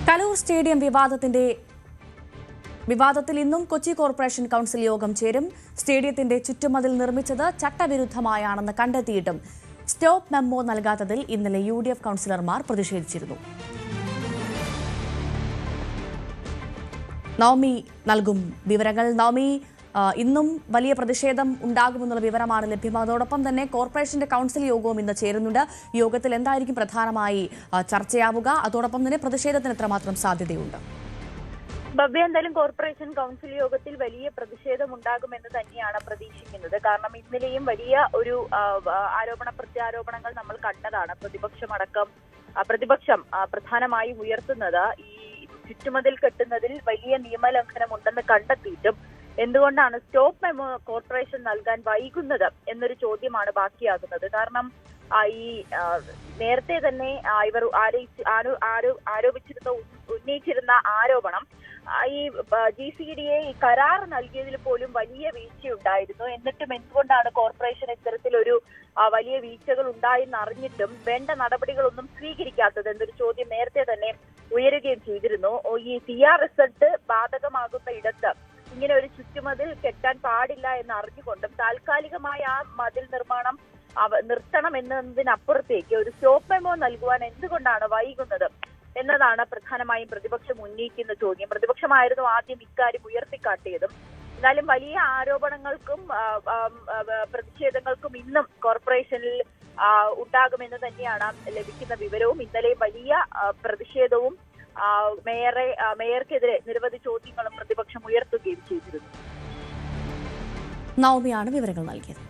Kaloor stadium വിവാദത്തിൽ ഇന്നും Kochi corporation council യോഗം ചേരും. സ്റ്റേഡിയത്തിന്റെ ചുറ്റുമതിൽ നിർമ്മിച്ചത് ചട്ടവിരുദ്ധമായാണെന്ന് കണ്ടെത്തിയിട്ടും സ്റ്റോപ്പ് മെമ്മോ നൽകാത്തതിൽ ഇന്നലെ UDF കൌൺസിലർമാർ പ്രതിഷേധിച്ചിരുന്നു. നവമി നൽകും വിവരങ്ങൾ. നവമി, ഇന്നും വലിയ പ്രതിഷേധം ഉണ്ടാകുമെന്നുള്ള വിവരമാണ് ലഭ്യമാകുന്നത്. അതോടൊപ്പം തന്നെ കോർപ്പറേഷന്റെ കൌൺസിൽ യോഗവും ഇന്ന് ചേരുന്നുണ്ട്. യോഗത്തിൽ എന്തായിരിക്കും പ്രധാനമായി ചർച്ചയാവുക? അതോടൊപ്പം തന്നെ പ്രതിഷേധത്തിന് എത്രമാത്രം സാധ്യതയുണ്ട്? ഭവ്യ, എന്തായാലും കോർപ്പറേഷൻ കൌൺസിൽ യോഗത്തിൽ വലിയ പ്രതിഷേധം ഉണ്ടാകുമെന്ന് തന്നെയാണ് പ്രതീക്ഷിക്കുന്നത്. കാരണം ഇന്നലെയും വലിയ ഒരു പ്രത്യാരോപണങ്ങൾ നമ്മൾ കണ്ടതാണ്. പ്രതിപക്ഷം പ്രധാനമായും ഉയർത്തുന്നത് ഈ ചുറ്റുമതിൽ കെട്ടുന്നതിൽ വലിയ നിയമലംഘനം ഉണ്ടെന്ന് കണ്ടെത്തിയിട്ടും എന്തുകൊണ്ടാണ് സ്റ്റോപ്പ് മെമ്മോ കോർപ്പറേഷൻ നൽകാൻ വൈകുന്നത് എന്നൊരു ചോദ്യമാണ് ബാക്കിയാകുന്നത്. കാരണം ഈ നേരത്തെ തന്നെ ഇവർ ഉന്നയിച്ചിരുന്ന ആരോപണം ഈ GCDA കരാർ നൽകിയതിൽ പോലും വലിയ വീഴ്ചയുണ്ടായിരുന്നു. എന്നിട്ടും എന്തുകൊണ്ടാണ് കോർപ്പറേഷൻ ഇത്തരത്തിലൊരു വലിയ വീഴ്ചകൾ ഉണ്ടായെന്ന് അറിഞ്ഞിട്ടും വേണ്ട നടപടികളൊന്നും സ്വീകരിക്കാത്തത് എന്നൊരു ചോദ്യം നേരത്തെ തന്നെ ഉയരുകയും ചെയ്തിരുന്നു. ഈ CR റിസൾട്ട് ബാധകമാകുന്ന ഇടത്ത് ഇങ്ങനെ ഒരു ചുറ്റുമതിൽ കെട്ടാൻ പാടില്ല എന്ന് അറിഞ്ഞുകൊണ്ടും താൽക്കാലികമായ ആ മതിൽ നിർമ്മാണം നിർത്തണം എന്നതിനപ്പുറത്തേക്ക് ഒരു സ്റ്റോപ്പ് മെമ്മോ നൽകുവാൻ എന്തുകൊണ്ടാണ് വൈകുന്നത് എന്നതാണ് പ്രധാനമായും പ്രതിപക്ഷം ഉന്നയിക്കുന്ന ചോദ്യം. പ്രതിപക്ഷമായിരുന്നു ആദ്യം ഇക്കാര്യം ഉയർത്തിക്കാട്ടിയതും. എന്നാലും വലിയ ആരോപണങ്ങൾക്കും പ്രതിഷേധങ്ങൾക്കും ഇന്നും കോർപ്പറേഷനിൽ ഉണ്ടാകുമെന്ന് തന്നെയാണ് ലഭിക്കുന്ന വിവരവും. ഇന്നലെ വലിയ പ്രതിഷേധവും മേയർക്കെതിരെ നിരവധി ചോദ്യങ്ങളും പ്രതിപക്ഷം ഉയർത്തുകയും ചെയ്തിരുന്നു. നവമിയാണ് വിവരങ്ങൾ നൽകിയത്.